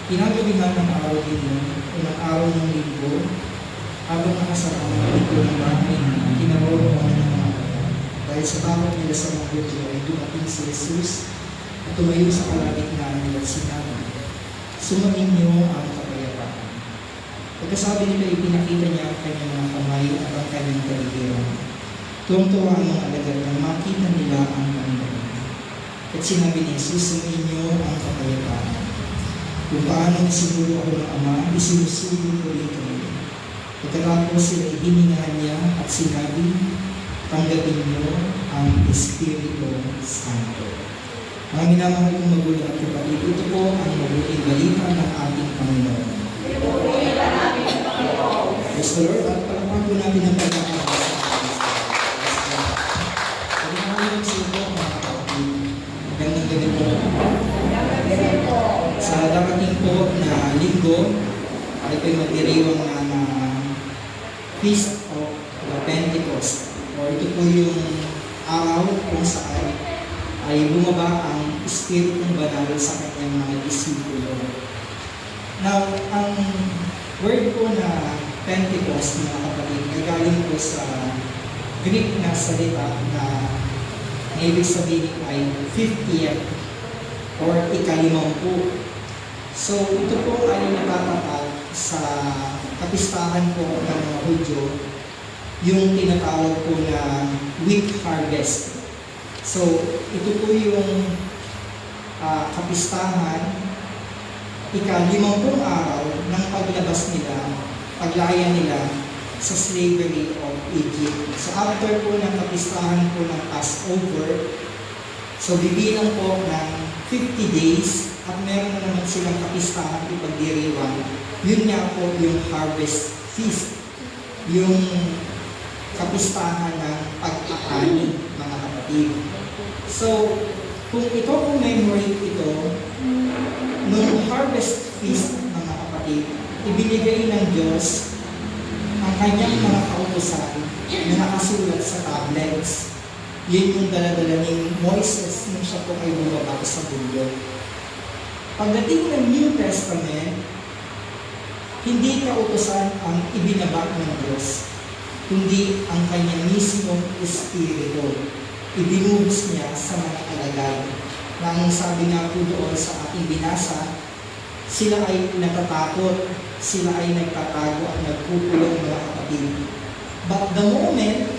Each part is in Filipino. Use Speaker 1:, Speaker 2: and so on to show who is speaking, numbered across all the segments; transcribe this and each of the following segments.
Speaker 1: Kinagabihan ng araw din yun, unang araw ng linggo, habang nakasarang ng linggo ng bahay na kinaroroonan ng mga kaya. Dahil sa takot nila sa mga Hudyo ay dumating si Jesus at tumayo sa kalagitnaan nila at sinabi, "Sumain niyo ang kapayapaan." Pagkasabi nila, ipinakita niya ang kanyang mga kamay at ang kanyang taligiran. Tuwang-tuwa ang mga alagad nang makita nila ang Panginoon. At sinabi ni Jesus, "Sumain niyo ang kapayapaan. Kung paano isinuro ako ng Ama, isinusulo ko rin kayo." Pagkatapos sila hiningahan niya at sinabi, "Tanggapin niyo ang Espiritu Santo." Mga minamahal kong magulang at kapatid, ito po ang mabuting balita ng ating Panginoon. Praise the Lord, at palakpan po natin ang pagkakasama. Pagkakasama sa ito, mga kapatid, magandang gabi po. Sa darating po na linggo, ay ko'y magdiriwang na Feast of the Pentecost. O ito po yung araw kung saan ay bumaba ang Espiritong Banal sa kanyang mga disipulo. Now, ang word po na Pentecost, mga kapatid, ay galing po sa Greek na salita na ibig sabihin ay 50th or ika-50. So, ito po ay natatatag sa kapistahan po ng mga Hudyo, yung tinatawag po na wheat harvest. So, ito po yung kapistahan, ika-50 araw ng paglabas nila, paglaya nila sa slavery of Egypt. So, after po ng kapistahan po ng Passover, so bibilang po ng 50 days at meron na naman silang kapistahan ipagdiriwang. Yun nga po yung harvest feast. Yung kapistahan ng pag-aani, mga kapatid. So, kung ito commemorate ito, nung harvest feast, mga kapatid, ibinigay ng Diyos ang kanyang mga kautusan na nakasulat sa tablets. Yun yung daladala ni Moises nung siya po ay bumaba sa bundok. Pagdating ng New Testament, hindi kautusan ang ibinaba ng Diyos, kundi ang kanyang mismong Espiritu. Ibinuhos niya sa mga alagad. Na ang sabi nga po doon sa ating binasa, sila ay natatakot, sila ay nagtatago at nagpupulong, mga kapatid. But the moment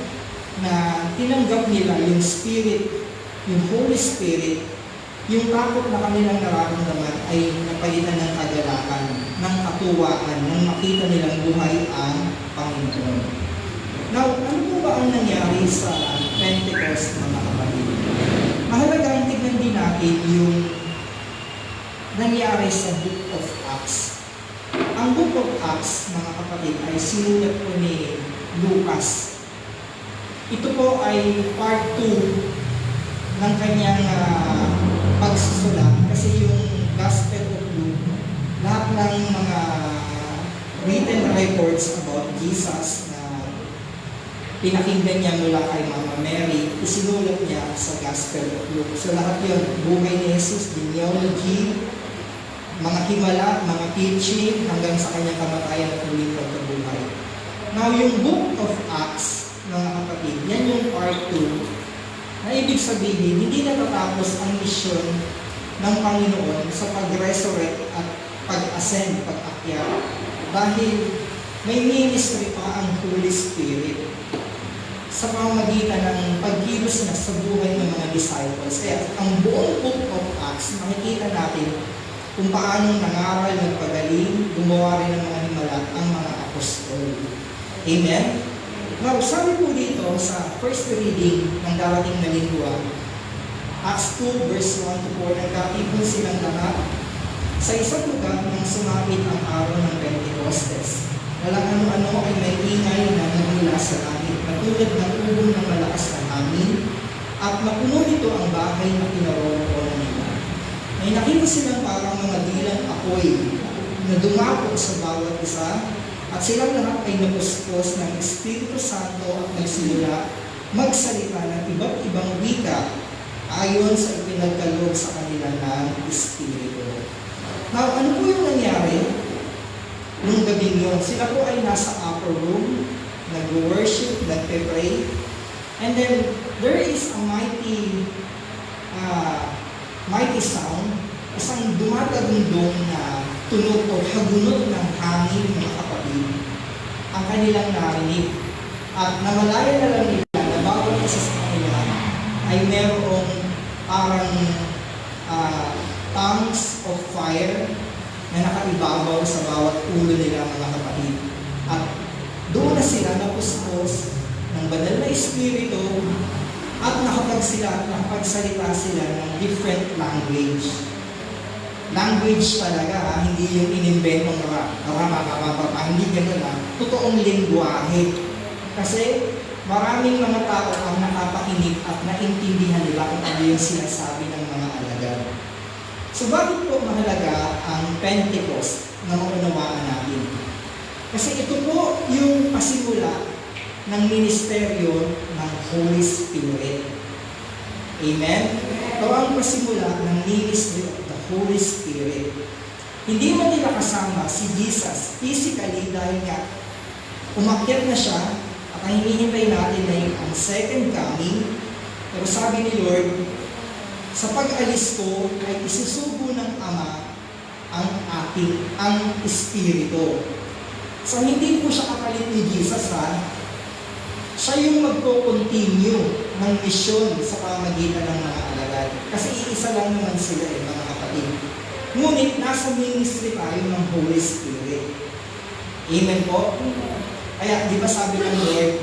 Speaker 1: na tinanggap nila yung Spirit, yung Holy Spirit, yung takot na kanilang nararamdaman ay napalitan ng kagalakan, ng katuwaan, nang makita nilang buhay ang Panginoon. Now, ano po ba ang nangyari sa Pentecost, mga kapatid? Mahalagang tignan din natin yung nangyari sa Book of Acts. Ang Book of Acts, mga kapatid, ay sinulat po ni Lucas. Ito po ay part 2 ng kanyang pagsusulat kasi yung Gospel of Luke, lahat ng mga written records about Jesus na pinakinggan niya mula kay Mama Mary, isinulat niya sa Gospel of Luke. So lahat yun, buhay ni Jesus, genealogy, mga himala, mga teaching, hanggang sa kanyang kamatayan at muling pagkabuhay. Now, yung Book of Acts, mga kapatid, yan yung part 2, na ibig sabihin, hindi natatapos ang misyon ng Panginoon sa pag-resurrect at pag-ascend, pag-akyat. Dahil may ministry pa ang Holy Spirit sa pamamagitan ng pagkilos na sa buhay ng mga disciples. Kaya ang buong Book of Acts, makikita natin kung paano nangaral, nagpagaling, gumawa rin ng mga himala ang mga apostol. Amen? Now, sabi po dito sa first reading ng darating na linggo, Acts 2 verse 1 to 4, nagkatipon silang lahat sa isang lugar nang sumapit ang araw ng Pentecostes. Walang ano-ano ay may ingay na namula sa langit, katulad ng ubong ng malakas na hangin, at mapuno nito ang bahay na pinaroroonan nila. May nakita silang parang mga dilang apoy na dumapot sa bawat isa, at silang lahat ay napuspos ng Espiritu Santo at nagsimula magsalita ng iba't ibang wika ayon sa ipinagkaloob sa kanila ng Espiritu. Now, ano po yung nangyari yun. Sila po ay nasa upper room, nag-worship, nagpe-pray. And then, there is a mighty sound, isang dumatagundong na tunog o hagunot ng hangin, mga kapatid, ang kanilang narinig. At namalaya na lang nila na bawat isa sa kanila ay merong parang tongues of fire na nakaibabaw sa bawat ulo nila, mga kapatid. At doon na sila napuspos ng banal na espiritu at nakapagsalita sila ng different language. Language talaga, hindi yung inimbentong hindi ganun totoong lingwahe. Kasi maraming mga tao ang nakapakinig at naintindihan nila kung ano yung sinasabi ng mga alagad. So bakit po mahalaga ang Pentecost na maunawaan natin? Kasi ito po yung pasimula ng ministeryo ng Holy Spirit. Amen? Ito ang pasimula ng ministry of the Holy Spirit. Hindi man nila kasama si Jesus physically dahil nga umakyat na siya at ang hinihintay natin na yung ang second coming. Pero sabi ni Lord, sa pag-alis ko ay isusubo ng Ama ang Espiritu. So hindi po siya kapalit ni Jesus siya yung magko-continue ng misyon sa pamagitan ng mga alagad. Kasi iisa lang naman sila mga kapatid. Ngunit nasa ministry tayo ng Holy Spirit. Amen po? Kaya di ba sabi ng Lord,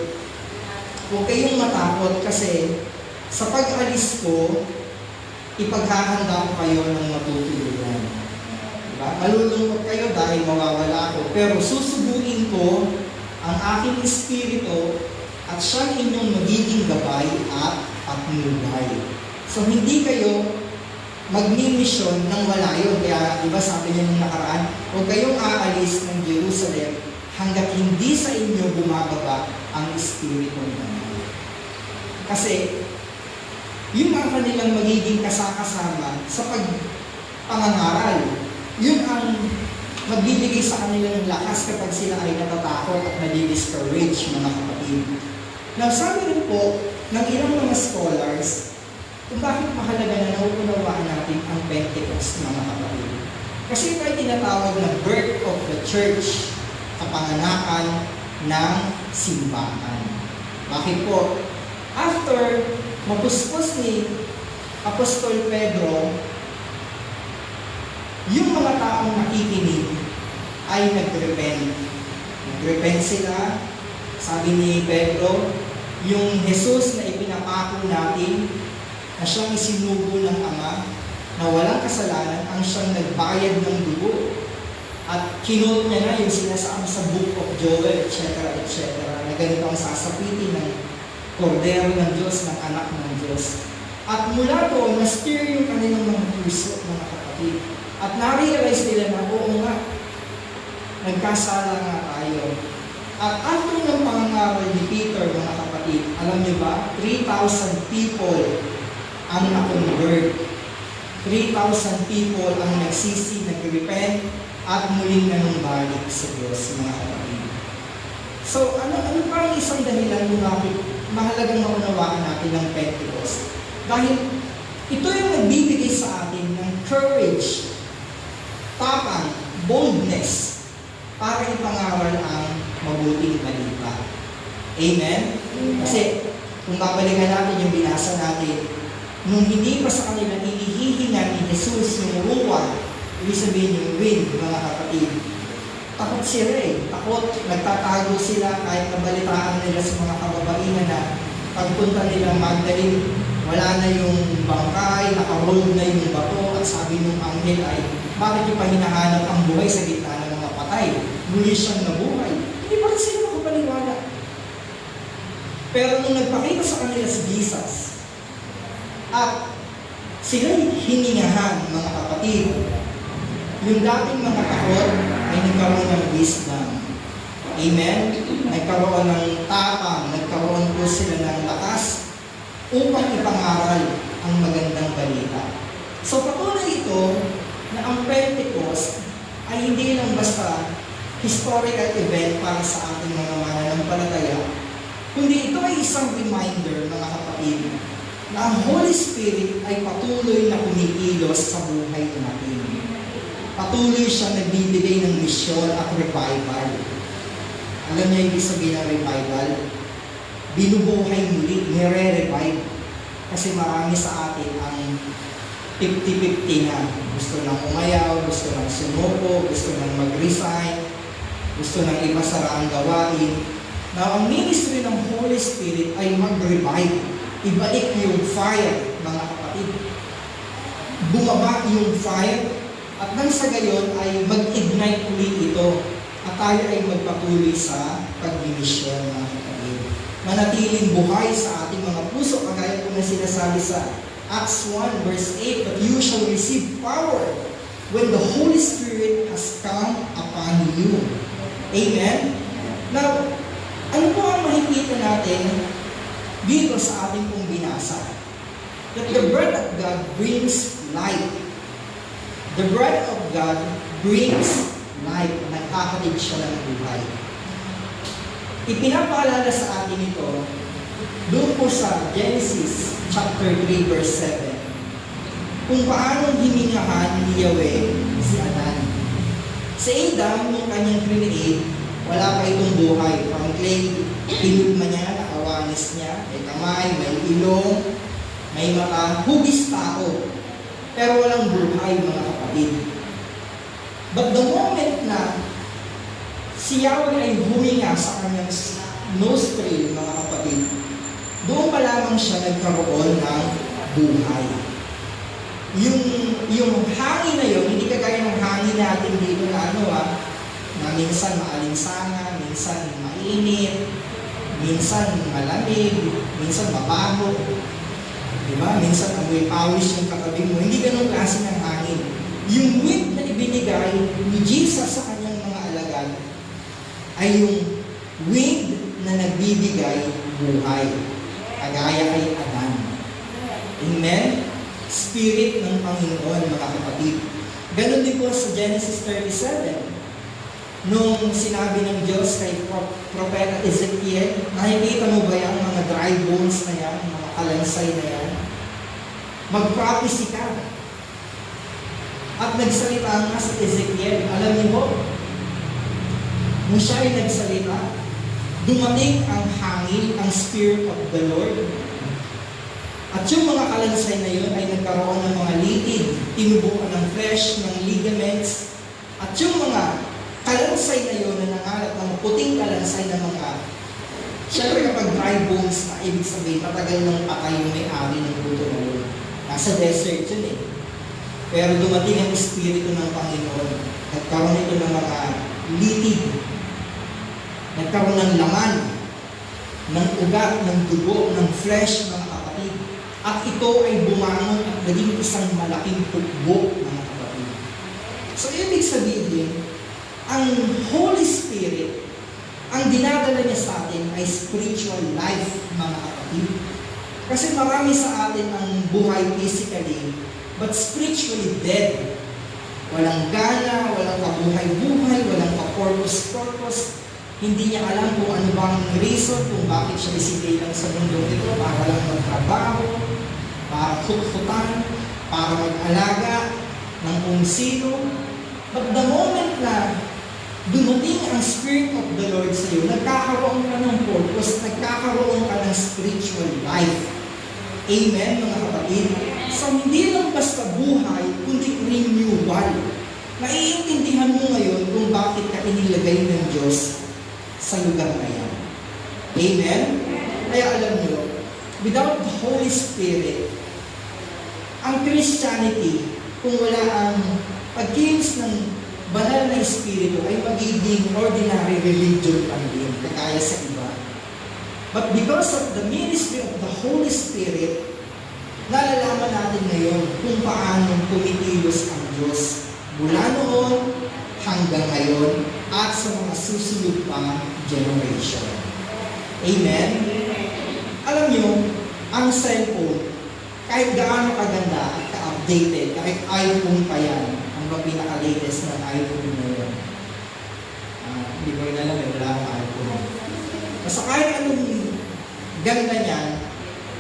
Speaker 1: huwag kayong matakot kasi sa pag-alis ko, ipaghahanda ko kayo ng matutuluyan. Diba? Malulungkot kayo dahil mawawala ako. Pero susubuin ko ang aking espiritu at siya inyong magiging gabay at patnubay. So hindi kayo magmi-mission nang wala yun. Kaya diba sabi niya nung nakaraan, huwag kayong aalis ng Jerusalem hanggat hindi sa inyo bumababa ang Espiritu ng Ama. Kasi yun ang kanilang magiging kasakasama sa pagpangangaral. Yun ang magbibigay sa kanila ng lakas kapag sila ay natatakot at nadi-discourage, mga kapatid. Now, sabi rin po ng ilang mga scholars kung bakit mahalaga na nauunawaan natin ang Pentecost, mga kapatid. Kasi ito ay tinatawag na birth of the church, kapanganakan ng simbahan. Bakit po? After mapuspos ni Apostol Pedro, yung mga taong nakikinig ay nag-repent. Nag-repent sila. Sabi ni Pedro, yung Jesus na ipinapako natin, na siyang isinugo ng Ama, na walang kasalanan, ang siyang nagbayad ng dugo. At kinote niya na yung sinasabi sa Book of Joel, etc., na ganito ang sasapitin ng kordero ng Diyos, ng anak ng Diyos. At mula doon, na-stir yung kanilang mga puso, mga kapatid. At na-realize nila na, oo nga, nagkasala nga tayo. At after ng pangangaral ni Peter, mga kapatid, alam niyo ba, 3,000 people ang na-convert. 3,000 people ang nagsisi, nag-repent, at muling nanumbalik sa Diyos, mga kapatid. So, ano pa ang isang dahilan kung bakit mahalagang maunawaan natin ng Pentecost? Dahil ito yung nagbibigay sa atin ng courage, tapang, boldness, para ipangaral ang mabuting balita. Amen? Kasi, kung babalikan natin yung binasa natin, nung hindi pa sa kanila inihihingan ni Jesus yung ruwa, ibig sabihin yung wind, mga kapatid, takot sila takot, nagtatago sila kahit nabalitaan nila sa mga kababaihan na pagpunta nila Magdalene, wala na yung bangkay, nakarold na yung bato, at sabi ng anghel ay, bakit yung hinahanap ang buhay sa gitna ng mga patay? Muli siyang nabuhay. Hindi pa rin sila makapaniwala. Pero nung nagpakita sa kanila si Jesus, at sila'y hiningahan, mga kapatid, yung dating mga takot ay nagkaroon ng wisdom. Amen? Nagkaroon ng tapang, nagkaroon po sila ng lakas upang ipangaral ang magandang balita. So patunay ito na ang Pentecost ay hindi lang basta historical event para sa ating mga mananampalataya, kundi ito ay isang reminder, mga kapatid, na ang Holy Spirit ay patuloy na kumikilos sa buhay natin. Patuloy siyang nagbibigay ng misyon at revival. Alam niyo ibig sabihin ng revival? Binubuhay muli, nire-revive. Kasi marami sa atin ang 50-50 na. Gusto nang umayaw, gusto nang sumuko, gusto nang mag-resign, gusto nang ipasara ang gawain. Now, ang ministry ng Holy Spirit ay mag-revive. Ibalik yung fire, mga kapatid. Bumaba yung fire, at nang sa gayon ay mag-ignite ulit ito. At tayo ay magpatuloy sa pagmimisyon, mga kapatid. Manatiling buhay sa ating mga puso, kagaya po na sinasabi sa Acts 1 verse 8, "But you shall receive power when the Holy Spirit has come upon you." Amen? Now, ano po ang makikita natin dito sa ating pong binasa? That the breath of God brings life. The breath of God brings life. Nagkakatid siya ng buhay. Ipinapaalala sa atin ito doon po sa Genesis chapter 3 verse 7 kung paano hiningahan ni Yahweh si Adan. Si Adam, nung kanyang create, wala pa itong buhay. From clay, pinulma niya, nakawanis niya, may kamay, may ilong, may mata, hugis tao. Pero walang buhay, mga kapatid. But the moment na si Yahweh ay huminga sa kanyang nostril, mga kapatid, doon pa lamang siya nagkaroon ng buhay. Yung hangin na yun, hindi kagaya ng hangin natin dito na na minsan maalinsangan, minsan mainit, minsan malamig, minsan mabaho. Diba? Minsan amoy pawis yung katabi mo. Hindi ganun klase ng hangin. Yung wind na ibinigay ni Jesus sa kanyang mga alagad ay yung wind na nagbibigay buhay. Kagaya kay Adan. Amen? Spirit ng Panginoon, mga kapatid. Ganon din po sa Genesis 37. Nung sinabi ng Diyos kay Propeta Ezekiel, nakikita mo ba yung mga dry bones na yan, mga kalansay na yan? Mag-prophecy ka. At nagsalita nga sa Ezekiel, alam niyo po, nung siya ay nagsalita, dumating ang hangin, ang Spirit of the Lord. At yung mga kalansay na yun ay nagkaroon ng mga litid, tinubuan ng flesh, ng ligaments. At yung mga kalansay na yun na nangalat ng puting kalansay na mga, syempre kapag dry bones na ibig sabihin, matagal nang patay yung may-ari ng buto na yun. Nasa desert yun eh. Pero dumating ang Espiritu ng Panginoon. Nagkaroon ito ng mga litid. Nagkaroon ng laman, ng ugat, ng dugo, ng flesh, mga kapatid. At ito ay bumangon at naging isang malaking tukbo, mga kapatid. So, ibig sabihin, ang Holy Spirit, ang dinadala niya sa atin ay spiritual life, mga kapatid. Kasi marami sa atin ang buhay physically, but spiritually dead. Walang gana, walang kabuhay-buhay, walang ka-purpose. Hindi niya alam kung ano bang reason, kung bakit siya isinilang sa mundo ito, para lang magtrabaho, para kutkutan, para mag-alaga ng kung sino. But the moment na dumating ang Spirit of the Lord sa iyo, nagkakaroon ka ng purpose, nagkakaroon ka ng spiritual life. Amen, mga kapatid? So, hindi lang basta buhay, kundi renewal. Naiintindihan mo ngayon kung bakit ka inilagay ng Diyos sa lugar na yan. Amen? Kaya alam nyo, without the Holy Spirit, ang Christianity, kung wala ang pagkilos ng banal na Espiritu, ay magiging ordinary religion lang din, kagaya sa iba. But because of the ministry of the Holy Spirit, nalalaman natin ngayon kung paano kumikilos ang Diyos mula noon hanggang ngayon at sa mga susunod pang generation. Amen? Alam nyo, ang cellphone, kahit gaano kaganda at ka-updated, kahit iPhone pa yan, ang pinaka-latest na iPhone na yun, Hindi ko rin alam, wala akong iPhone. Basta kahit anong ganda niyan,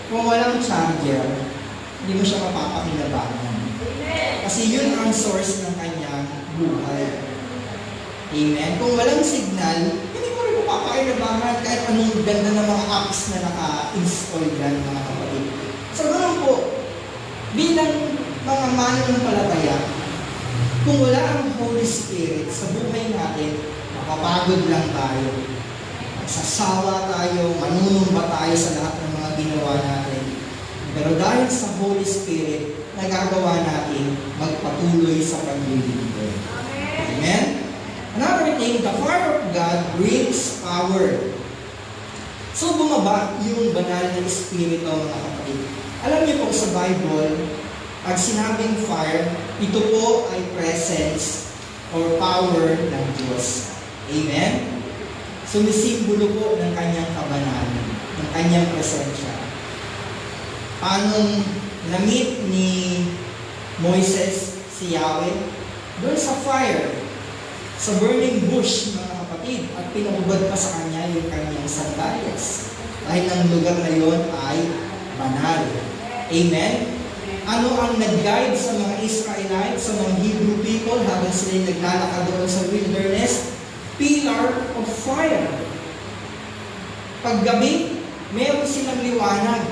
Speaker 1: kung walang charger, hindi mo siya mapapakinabangan. Kasi yun ang source ng kanyang buhay. Amen? Kung walang signal, hindi mo rin mapapakinabangan kahit anong ganda ng mga apps na naka-install dyan, mga kapatid. So, ganoon po, bilang mga mananampalataya, kung wala ang Holy Spirit sa buhay natin, mapapagod lang tayo. Magsasawa tayo, manunumba tayo sa lahat ng mga ginawa natin. Pero dahil sa Holy Spirit, nagagawa natin magpatuloy sa paglilingkod. Amen? Another thing, the fire of God brings power. So bumaba yung banal na Espiritu, mga kapatid. Alam niyo po sa Bible, pag sinabing fire, ito po ay presence or power ng Diyos. Amen? Sumisimbolo po ng kanyang kabanalan, ng kanyang presensya. Anong na-meet ni Moises si Yahweh? Doon sa fire, sa burning bush, mga kapatid, at pinahubad pa sa kanya yung kanyang sandalias. Dahil ang lugar na yon ay banal. Amen? Ano ang nag-guide sa mga Israelites, sa mga Hebrew people, habang sila naglalakad doon sa wilderness? Pillar of fire. Paggabi, meron silang liwanag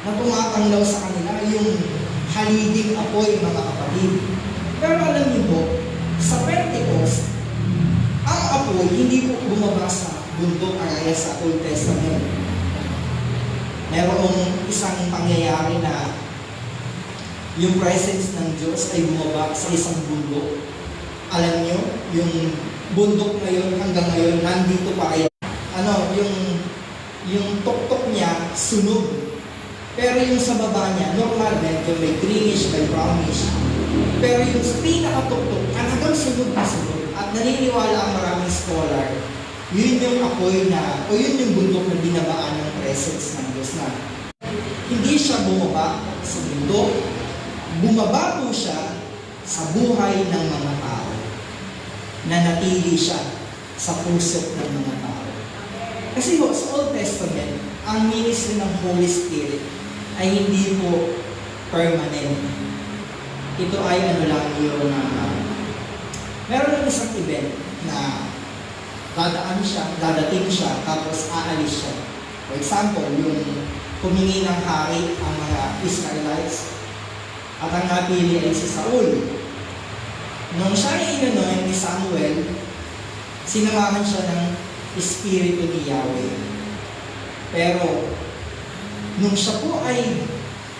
Speaker 1: na tumatanglaw sa kanila, yung haliding apoy, mga kapatid. Pero alam niyo po, sa Pentecost, ang apoy hindi po bumaba sa bundok kagaya sa Old Testament. Merong isang pangyayari na yung presence ng Diyos ay bumaba sa isang bundok. Alam niyo, yung bundok na yun hanggang ngayon, nandito pa kaya. Yung tuktok niya, sunog. Pero yung sa baba niya, normal, medyo may greenish, may brownish. Pero yung sa pinakatuktok, hanggang sunog na sunog. At naniniwala ang maraming scholar, yun yung apoy na, o yun yung bundok na binabaan ng presence ng Diyos na. Hindi siya bumaba sa bundok, bumaba po siya sa buhay ng mga tao. Nanatili siya sa puso ng mga tao. Kasi sa Old Testament, ang ministry ng Holy Spirit ay hindi po permanent. Ito ay lang yung meron ng isang event na dadating siya, tapos aalis siya. For example, yung humingi ng hari ang mga Israelites, at ang napili ay si Saul. Nung siya ay inanoy ni Samuel, sinamahan siya ng Espiritu ni Yahweh. Pero, nung siya po ay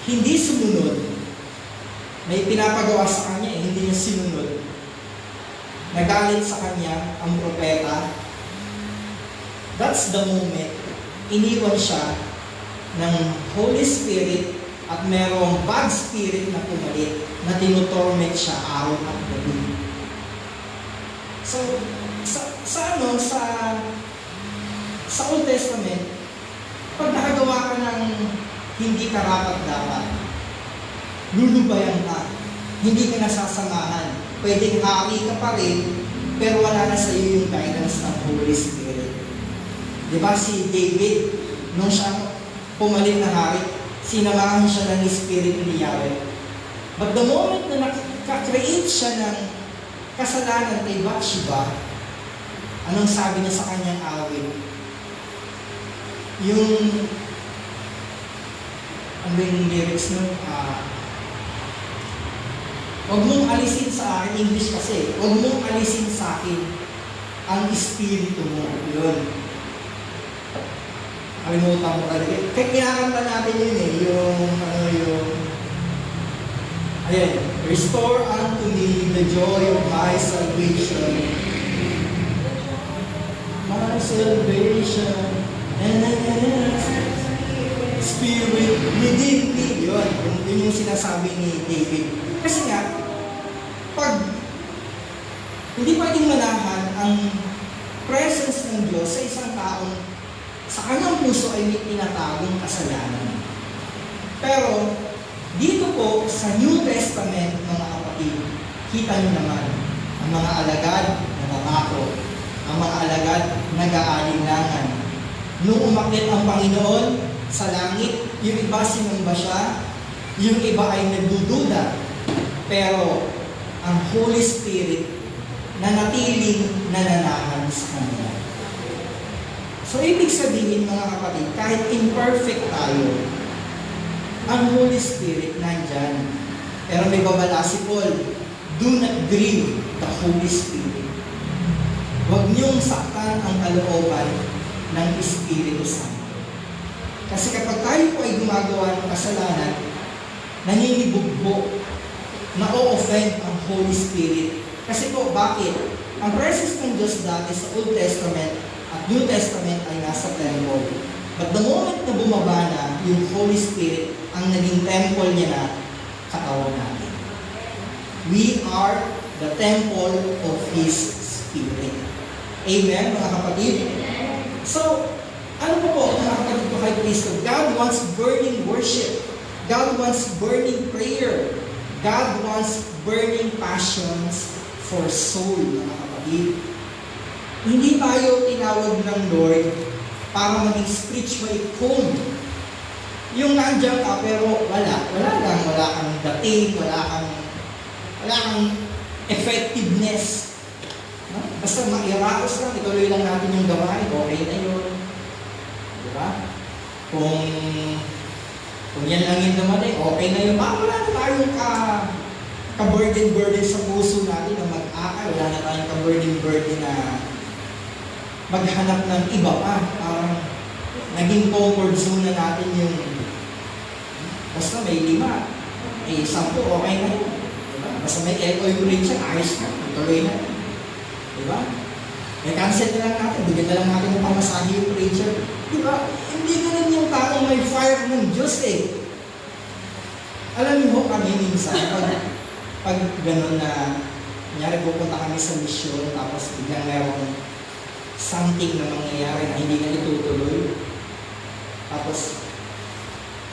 Speaker 1: hindi sumunod, may pinapagawa sa kanya hindi niya sinunod. Nagalit sa kanya ang propeta. That's the moment, iniwan siya ng Holy Spirit at merong bad spirit na pumalit na tinutorment siya araw at gabi. So, sa Old Testament, pag nakagawa ka ng hindi karapat-dapat, lulubayan ka, hindi ka nasasamahan, pwedeng hari ka pa rin, pero wala na sa iyo yung guidance ng Holy Spirit. Diba si David, nung siya pumalit na hari, sinamahan siya ng Espiritu ni Yahweh. But the moment na nakaka-create siya ng kasalanan kay Bathsheba, anong sabi niya sa kanyang awit? Ano yung lyrics nun? Huwag mong alisin sa akin, English kasi, huwag mong alisin sa akin ang Espiritu mo. Yun. Kalimutan mo talaga. Kaya kinakanta natin yun ayan, restore unto me the joy of my salvation. My salvation and Spirit within me. Yun yung sinasabi ni David. Kasi nga, pag hindi pwedeng manahan ang presence ng Diyos sa isang taong sa kanyang puso ay may tinatagong kasalanan. Pero, dito po sa New Testament, mga kapatid, kita nyo naman ang mga alagad na nangako. ang mga alagad nag-aalinlangan. Nung umakyat ang Panginoon sa langit, yung iba sinamba siya, yung iba ay nagdududa. Pero ang Holy Spirit nanatiling nananahan sa kanila. So, ibig sabihin mga kapatid, kahit imperfect tayo, ang Holy Spirit nandyan. Pero may babala si Paul, do not grieve the Holy Spirit. Huwag niyong saktan ang kalooban ng Espiritu Santo. Kasi kapag tayo po ay gumagawa ng kasalanan, naninibugbo, na-o-offend ang Holy Spirit. Kasi po, bakit? Ang presence ng Diyos dati sa Old Testament at New Testament ay nasa temple. But the moment na bumaba na yung Holy Spirit, ang naging temple niya na katawan natin. We are the temple of His Spirit. Amen, mga kapatid? So, ano po mga kapatid po kay Kristo? God wants burning worship. God wants burning prayer. God wants burning passions for soul, mga kapatid. Hindi tayo tinawag ng Lord para maging spiritual home. Yung nandiyan ka pero wala kang dating, wala kang effectiveness. No? Basta mairaos lang, ituloy lang natin yung gawain, okay na yun. Diba? Kung yan lang yung dumating, okay na yun. Wala na tayong ka-burden sa puso natin na mag-akal. Wala na tayong ka-burden na maghanap ng iba pa. Parang naging comfort zone na natin yung basta may 5, may 10, okay na yun. Diba? Basta may echo yung range, ayos na, ituloy na. Diba? May cancel na lang natin, bigyan na lang natin ng pamasahe yung preacher. Diba? Hindi ganun yung taong may fire ng Diyos eh. Alam niyo kami minsan, pag ganun na, kunyari pupunta kami sa misyon, tapos biglang merong something na mangyayari na hindi na itutuloy. Tapos,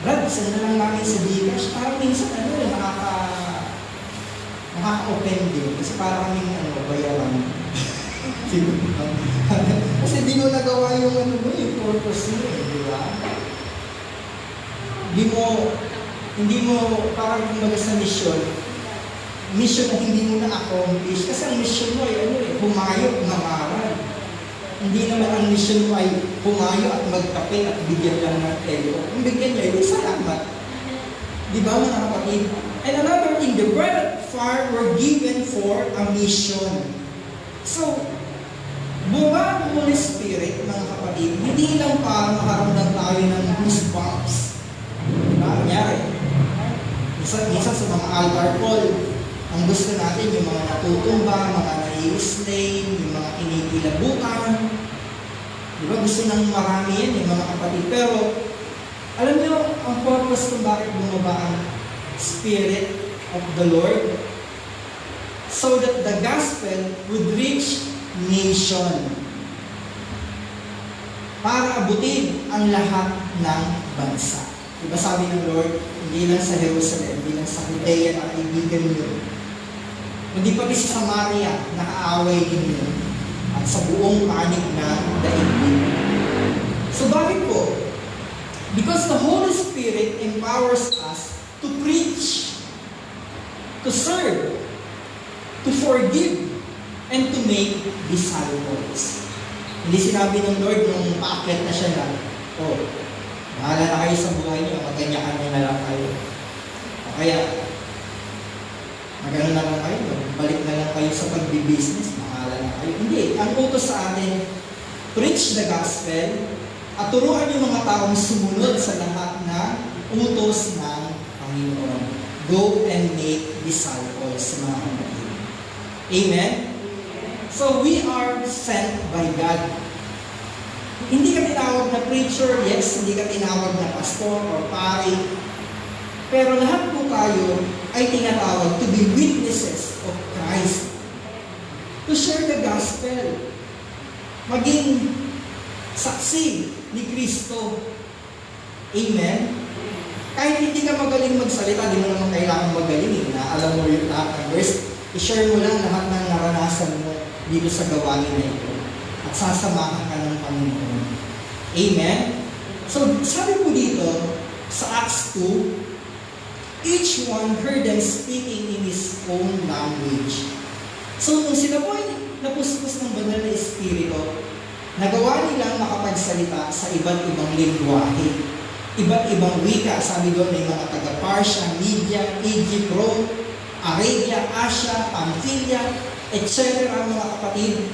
Speaker 1: Brad, saan na lang namin sa Gcash? Parang minsan, nakaka-open din. Kasi parang kaming, bayaran. Kasi di mo nagawa yung yung purpose mo di ba? Hindi mo, parang kumaga sa mission na hindi mo na-accomplish. Kasi ang mission mo ay, humayo, mangaral. Hindi naman ang mission mo ay humayo at magkape at bigyan lang ng ego. Ang bigyan niya, yung salamat. Di ba mga kapatid? And another thing, the bread and fire were given for a mission. So, buwa ng Holy Spirit, mga kapatid, hindi lang para makaramdam tayo ng goosebumps. Diba? Kunyari, minsan sa mga altar call, ang gusto natin yung mga natutumba, mga nai-slay, yung mga kinikilabutan. Diba? Gusto ng marami yan, yung mga kapatid. Pero, alam niyo, ang purpose kung bakit bumaba ang Spirit of the Lord? So that the gospel would reach nation. Para abutin ang lahat ng bansa. Diba sabi ng Lord, hindi lang sa Jerusalem, hindi lang sa Judea na kaibigan niyo, kundi pati sa Samaria, nakaaway din niyo, at sa buong panig ng daigdig. So bakit po? Because the Holy Spirit empowers us to preach, to serve, to forgive, and to make disciples. Hindi sinabi ng Lord nung paakyat na siya na, bahala na kayo sa buhay niyo, magganyakan na lang kayo. O kaya, magano na lang kayo, balik na lang kayo sa pagbibusiness, bahala na kayo. Hindi, ang utos sa atin, preach the gospel, at turuan yung mga taong sumunod sa lahat na utos ng Panginoon. Go and make disciples, mga kapatid. Amen? So, we are sent by God. Hindi ka tinawag na preacher, yes, hindi ka tinawag na pastor or pari. Pero lahat po tayo ay tinatawag to be witnesses of Christ. To share the gospel. Maging saksi ni Kristo. Amen? Kahit hindi ka magaling magsalita, di mo naman kailangan magaling. Alam mo yung lahat ng verse. I-share mo lang lahat ng naranasan mo dito sa gawain na ito. at sasamahan ka ng Panginoon. Amen? So, sabi po dito, sa Acts 2, each one heard them speaking in his own language. So, nung sila po ay napuspos ng banal na Espiritu, nagawa nilang makapagsalita sa iba't ibang lingwahe, iba't ibang wika. Sabi doon, may mga taga-Parsha, Media, Egypt, Rome, Arabia, Asia, Pamphylia, etc. mga kapatid.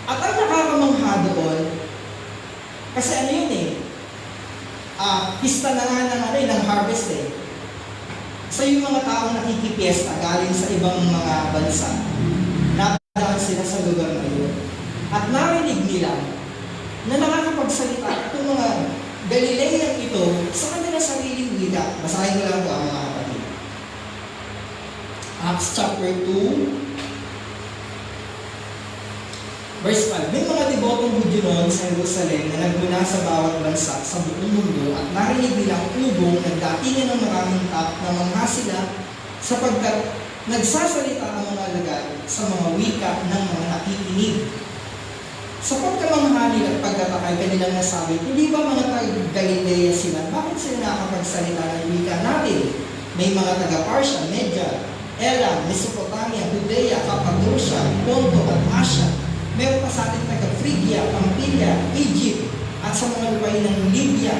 Speaker 1: At ang nakakamangha doon, kasi ano yun pista na nga ng harvest So yung mga taong nakikipiesta galing sa ibang mga bansa, nadaan sila sa lugar na yun. At narinig nila na nakakapagsalita itong mga Galilean ito sa kanilang sariling wika. Basahin ko lang po ang mga kapatid. Acts chapter 2, verse 5, may mga debotong Hudyo noon sa Jerusalem na nagmula sa bawat bansa sa buong mundo at narinig nilang ubong nagdatingan ng maraming tap na mangha sila sapagkat nagsasalita ang mga alagad sa mga wika ng mga nakikinig. Sa pagkamangha nila at pagkatakay kanilang nasabi, hindi ba mga taga-Galilea sila? Bakit sila nakakapagsalita ng wika natin? May mga taga-Parsha, Media, Elam, Mesopotamia, Judea, Cappadocia, Ponto at Asia. Meron pa sa ating taga-Phrygia, Pamphylia, Egypt, at sa mga lupain ng Libya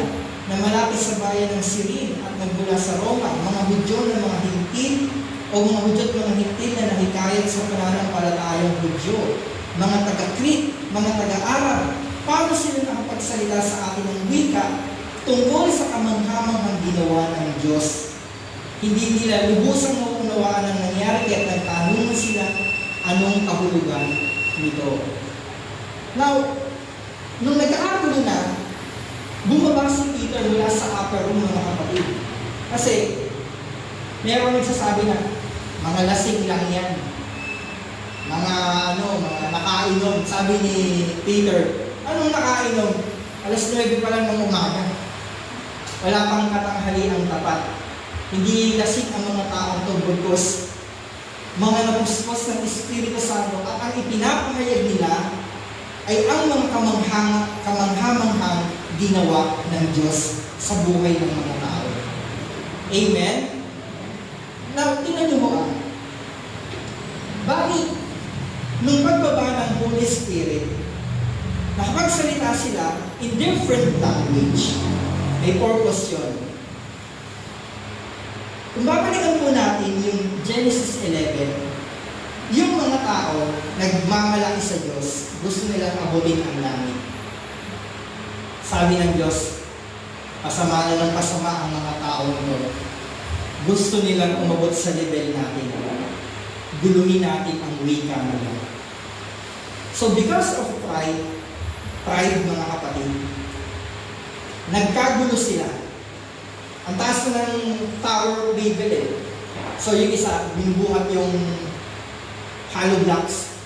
Speaker 1: na malapit sa bayan ng Cyrene at nagmula sa Roma, mga Hudyo na mga hintil o mga Hudyo at mga hintil na nahikayat sa pananampalatayang Hudyo, mga taga-Crete, mga taga-Arab. Paano sila nakapagsalita sa atin ng wika tungkol sa kamanghamanghang ginawa ng Diyos? Hindi nila lubusang maunawaan ang nangyari kaya't nagtanungan sila anong kahulugan nito. Now, nung nagkakagulo na, bumaba si Peter mula sa upper room mga kapatid. Kasi, mayroong nagsasabi na, mga lasing lang yan. Mga nakainom. Sabi ni Peter, anong nakainom? Alas 9 pa lang ng umaga. Wala pang katanghaliang tapat. Hindi lasing ang mga taong to because mga napuspos ng Espiritu Santo at ang ipinapahayag nila ay ang mga kamanghamanghang ginawa ng Diyos sa buhay ng mga tao. Amen? Now, tingnan mo bakit nung pagbaba ng Holy Spirit, nakapagsalita sila in different language. May purpose yun. Kung babalikan po natin yung Genesis 11, yung mga tao nagmamalaki sa Diyos, gusto nilang abutin ang langit. Sabi ng Diyos, pasama na ng pasama ang mga tao nito. Gusto nilang umabot sa level natin. Guluhin natin ang wika nila. So because of pride mga kapatid, nagkagulo sila. Ang taas na ng Tower of Babel So yung isa, binubuhat yung hollow blocks.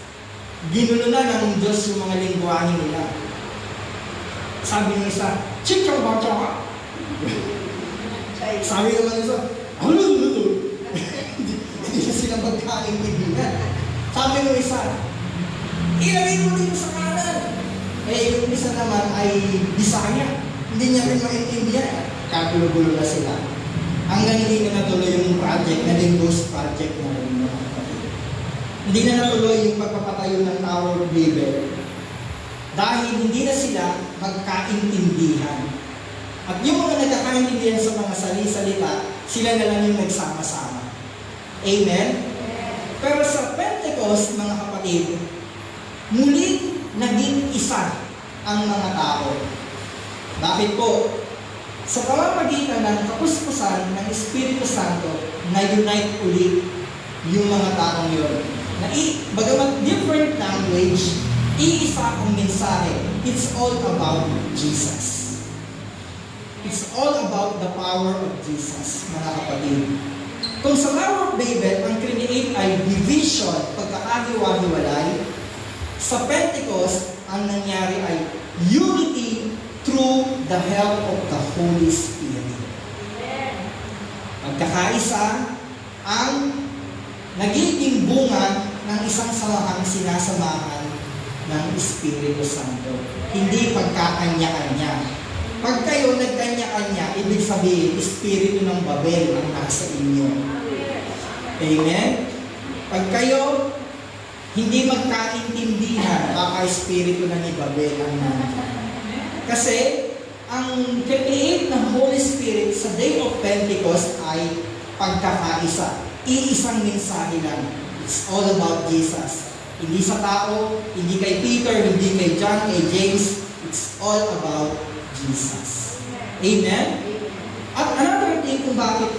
Speaker 1: Ginulo na ng Diyos yung mga lingwahe nila. Sabi ng isa, chichaw ba ka? Sabi naman isa, hindi na sila magkaintindihan. Sabi ng isa, ilagay mo dito sa kanan. Yung isa naman ay Bisaya. Hindi niya rin maintindihan. Kagulo-gulo na sila. Hanggang hindi na natuloy yung project, naging ghost project na rin mga kapatid. Hindi na natuloy yung pagpapatayo ng Tower of Babel. Dahil hindi na sila magkaintindihan. At yung mga nagkakaintindihan sa mga salita, sila na lang yung nagsama-sama. Amen? Pero sa Pentecost, mga kapatid, muli naging isa ang mga tao. Bakit po? Sa pamamagitan ng kapuspusan ng Espiritu Santo, na-unite ulit yung mga taong yun. Bagamat different language, iisa ang mensahe. It's all about Jesus. It's all about the power of Jesus, mga kapatid. Kung sa Tower of Babel, ang create ay division, pagkakahiwa-hiwalay, sa Pentecost, ang nangyari ay unity through the help of the Holy Spirit. Magkakaisa ang nagiging bunga ng isang samahang sinasamahan ng Espiritu Santo. Hindi pagkakanya-kanya. Pag kayo nagkanya-kanya, ibig sabihin, Espiritu ng Babel ang nasa inyo. Amen? Pag kayo hindi magkaintindihan, baka Espiritu na ni Babel ang nandiyan. Kasi, ang create ng Holy Spirit sa Day of Pentecost ay pagkakaisa. Iisang mensahe lang. It's all about Jesus. Hindi sa tao, hindi kay Peter, hindi kay John, kay James. It's all about Jesus. Amen? At another thing kung bakit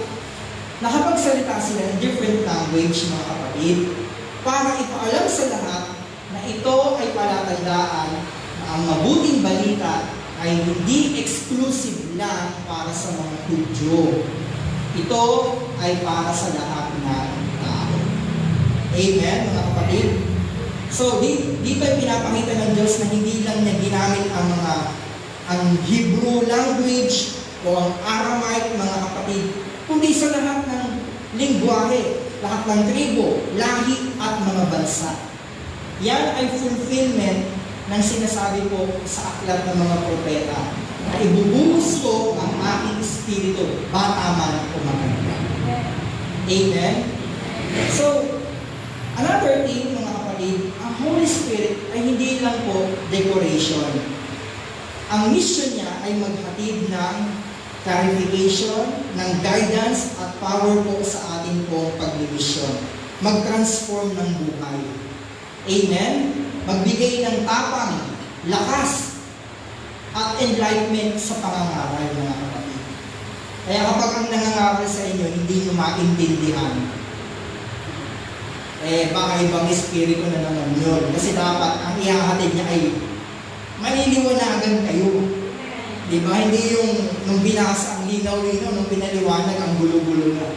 Speaker 1: nakapagsalita sila in different language, mga kapatid, para ipaalam sa lahat na ito ay palatandaan na ang mabuting balita ay hindi exclusive lang para sa mga Hudyo. Ito ay para sa lahat ng tao. Amen, mga kapatid? So, dito ay pinapakita ng Diyos na hindi lang niya ginamit ang Hebrew language o ang Aramaic, mga kapatid, kundi sa lahat ng lingwahe, lahat ng tribo, lahi at mga bansa. Yan ay fulfillment ng sinasabi ko sa aklat ng mga propeta na ibubuhos ko ang aking espiritu, bata man o matanda. Amen? So, another thing, mga kapatid, ang Holy Spirit ay hindi lang po decoration. Ang mission niya ay maghatid ng clarification, ng guidance at power po sa ating pong paglimisyon. Mag-transform ng buhay. Amen? Magbigay ng tapang, lakas, at enlightenment sa pangangaral, mga kapatid. Kaya kapag ang nangangaral sa inyo, hindi nyo maintindihan, baka ibang espiritu na naman yun. Kasi dapat, ang ihahatid niya ay maliliwanagan kayo. Di ba? Hindi yung nung binasa ang linaw-linaw, nung pinaliwanag ang gulo-gulo na.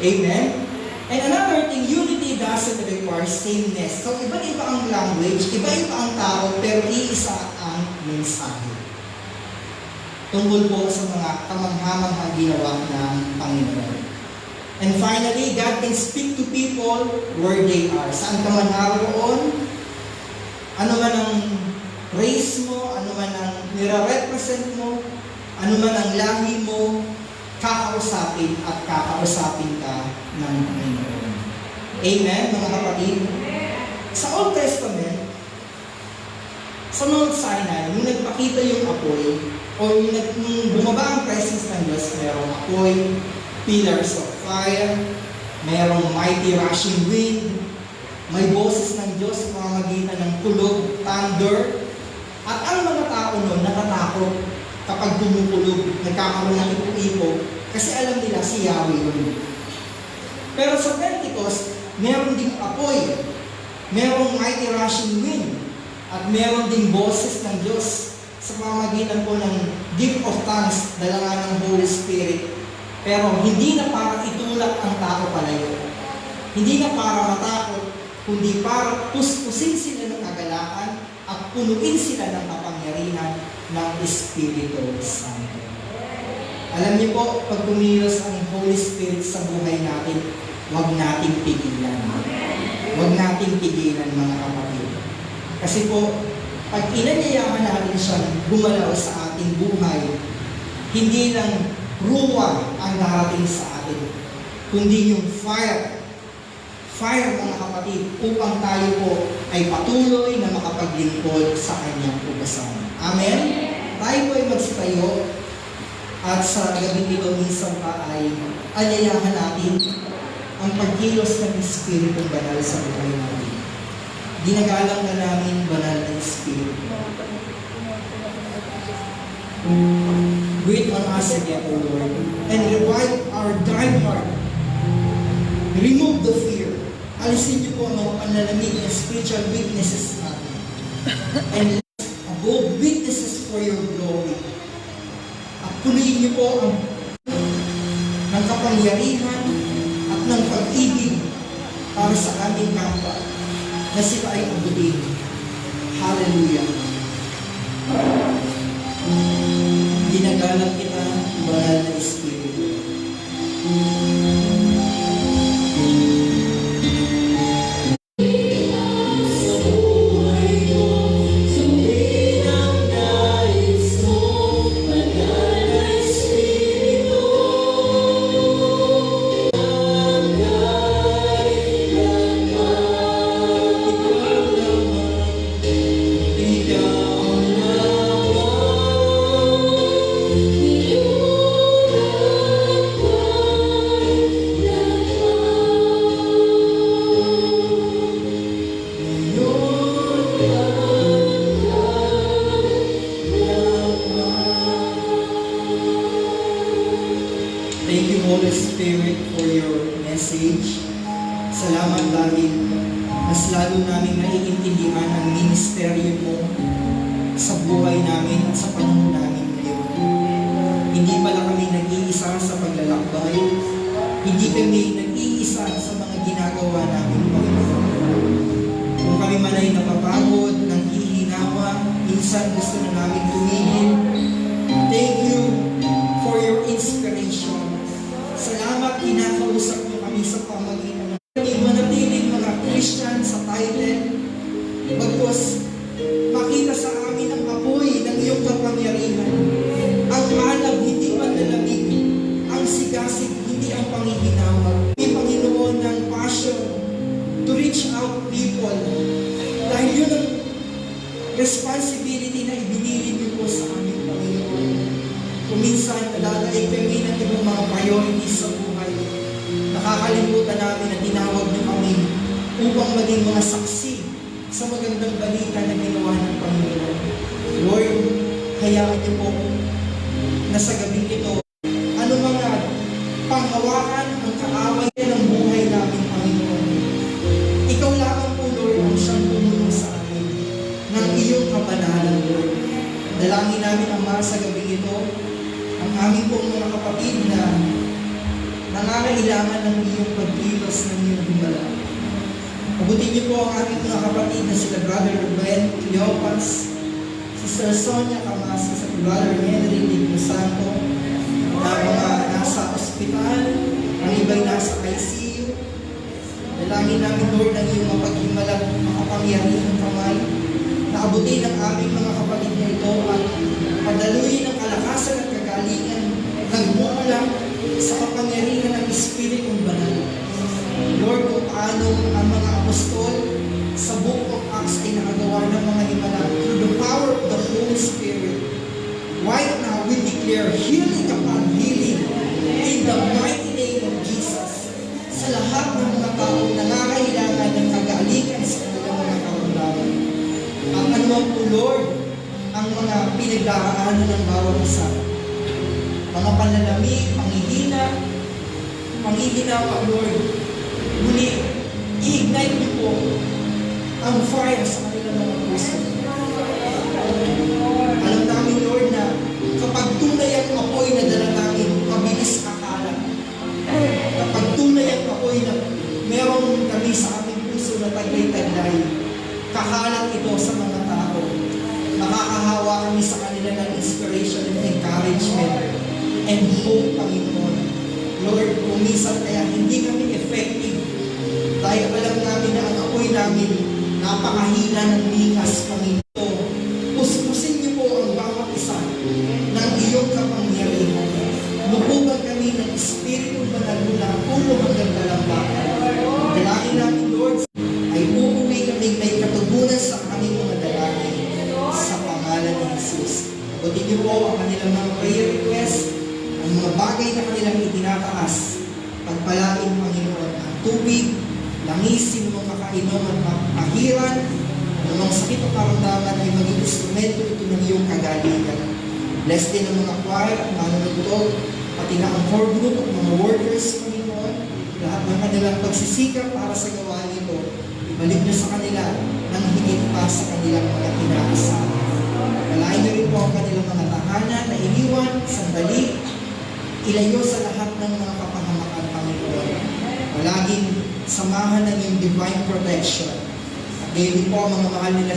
Speaker 1: Amen? And another thing, unity doesn't require sameness. So, iba-iba ang language, iba-iba ang tao, pero iisa ang mensahe. Tungkol po sa mga kamanghamanghang ginawa ng Panginoon. And finally, God can speak to people where they are. Saan ka man naroon, ano man ang race mo, ano man ang nire-represent mo, ano man ang lahi mo, kakausapin at kakausapin ka ng Panginoon. Amen, mga kapatid? Sa Old Testament, sa Mount Sinai, nung nagpakita yung apoy, o nung bumaba ang presence ng Diyos, merong apoy, pillars of fire, merong mighty rushing wind, may boses ng Diyos sa pamamagitan ng kulog, thunder, at ang mga tao noon natatakot kapag tumukulog, nagkakaroon ng ipo-ipo, kasi alam nila si Yahweh yun. Pero sa Pentecost, meron ding apoy, merong mighty rushing wind, at meron ding boses ng Diyos sa pamamagitan po ng gift of tongues, dala nga ng Holy Spirit. Pero hindi na para itulak ang tao palayo. Hindi na para matakot, kundi para puspusin sila ng kagalakan at punuin sila ng kapangyarihan ng Espiritu Santo. Alam niyo po, pag kumilos ang Holy Spirit sa buhay natin, huwag nating pigilan. Huwag nating pigilan, mga kapatid. Kasi po, pag inanyayahan natin siyang gumalaw sa ating buhay, hindi lang ruwa ang darating sa atin, kundi yung fire, mga kapatid, upang tayo po ay patuloy na makapaglingkod sa kanyang ugasan. Amen? Tayo po ay magsitayo at sa gabi ito minsan pa ay anyayahan natin ang pagkilos ng Espiritu Banal sa buhay natin. Ginagalang na namin banal na Espiritu. Breathe on us again, O Lord, and revive our dying heart. Remove the fear. Alisin niyo po ang mga panlalamig na spiritual weaknesses natin. And above witnesses for your glory. At punuin niyo po ang ng kapangyarihan at ng pag-ibig para sa aming kapwa na sila ay abutin. Hallelujah. Ginagalang kita, banal na Espiritu. namin naiintindihan ang ministeryo mo sa buhay namin at sa panahon namin ngayon. Hindi pala kami nag-iisa sa paglalakbay. Hindi kami nag-iisa sa mga ginagawa namin, Panginoon. Kung kami man ay napapagod, nanghihinawa, minsan gusto na namin tumigil. Thank you for your inspiration. Salamat, kinakausap niyo kami sa pamagitan ng manatiling mga Christian sa Thailand. Bagkus, makita sa amin ang apoy ng iyong kapangyarihan. Ang alab, hindi manlalamig. Ang sigasig, hindi ang pangihinawag. May Panginoon ng passion to reach out people. Dahil yun ang responsibility na ibinili niyo po sa amin, Panginoon. Kung minsan, nalalay kami ng ibang mga priorities sa buhay. Nakakalimutan namin na tinawag niyo kami upang maging mga saksi sa magandang balita na ginawa ng Panginoon. Lord, hayaan niyo po na sa gabing ito, ano mga panghawakan ng kaaway ng buhay namin, Panginoon. Ikaw lamang po, Lord, ang siyang tumulong sa amin ng iyong kabanalan, Lord. Dalangin namin, Ama, sa gabing ito, ang aming pong mga kapatid na nangangailangan ng iyong pagkilos ng iyong himala. Pabutin niyo po ang aming mga kapatid na sila Brother Ruben Cleopas, Sister Sonia Camas, sa Brother Henry Digno Santo, na mga nasa ospital, ang iba'y nasa ICU. Dalangin namin, Lord, ng iyong mapaghimalang makapangyarihang kamay, na abutin ang aming mga kapatid na ito at padaluyin ang kalakasan at kagalingan nagmumula sa kapangyarihan ng Espiritong Banal. Lord, kung paano ang mga apostol sa Book of Acts ay nakagawa ng mga himala through the power of the Holy Spirit. Right now, we declare healing upon healing in the mighty name of Jesus sa lahat ng mga taong nangangailangan ng kagalingan sa kanilang mga karamdaman. At anuman po, Lord, ang mga pinagdaraanan ng bawat isa. Mga panlalamig, panghihina pa, Lord. Muli, i-ignite niyo po ang fire sa kanilang mga puso. Alam namin, Lord, na kapag tunay ang apoy na dala namin, mabilis akalat. Kapag tunay ang apoy na meron kami sa aming puso na taglay-taglay, kakalat ito sa mga tao. Nakakahawa kami sa kanila ng inspiration and encouragement and hope, Panginoon. Lord, kung minsan kaya hindi kami effective dahil alam namin na ang apoy namin napakahina ng likas, Panginoon. Puspusin niyo po ang bawat isa ng iyong kapangyarihan. Lukugan kami ng Espiritu Banal mula ulo hanggang talambakan. Dalangin namin, Lord, ay uuwi kami may katugunan sa aming mga dalangin sa pangalan ni Jesus. Abutin niyo po ang kanilang mga prayer request, ang mga bagay na kanilang itinataas. Pagpalain, Panginoon, ang tubig, langis, sinumang makainom at mapahiran, anumang sakit o karamdaman ay maging instrumento ito ng iyong kagalingan. Bless din ang mga choir at manunugtog, pati na ang core group at mga workers, Panginoon, lahat ng kanilang pagsisikap para sa gawain ito, ibalik niyo sa kanila ng higit pa sa kanilang mga tinaasan. Palain niyo rin po ang kanilang mga tahanan na iniwan, sandali, ilayo sa lahat ng mga kapahamakan, Panginoon. Palaging samahan ng iyong divine protection. At gayon po ang mga mahal nila